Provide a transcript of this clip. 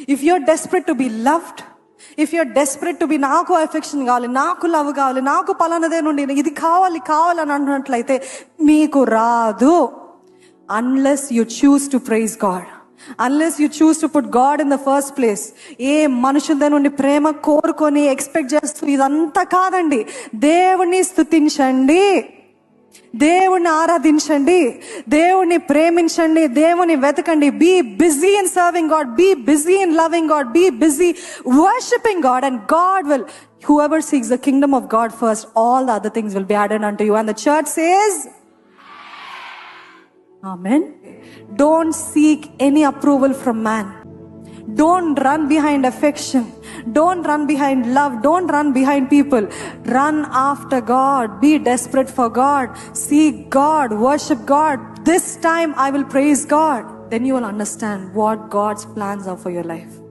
If you're desperate to be loved, if you're desperate to be నాకు affection కావాలి, నాకు love కావాలి, నాకు పలానదే నుండి ఇది కావాలి అని అన్నట్లయితే మీకు రాదు. Unless you choose to praise God, unless you choose to put God in the first place. ఏ మనుషుల నుండి ప్రేమ కోరుకొని ఎక్స్పెక్ట్ చేస్తూ ఇదంతా కాదండి. దేవుణ్ణి స్తుతించండి, దేవుణ్ణి ఆరాధించండి, దేవుణ్ణి ప్రేమించండి, దేవుని వెతకండి. Be busy in serving God, be busy in loving God, be busy worshiping God, and God will, whoever seeks the kingdom of God first, all the other things will be added unto you. And the church says Amen. Don't seek any approval from man. Don't run behind affection. Don't run behind love. Don't run behind people. Run after God. Be desperate for God. Seek God. Worship God. This time I will praise God. Then you will understand what God's plans are for your life.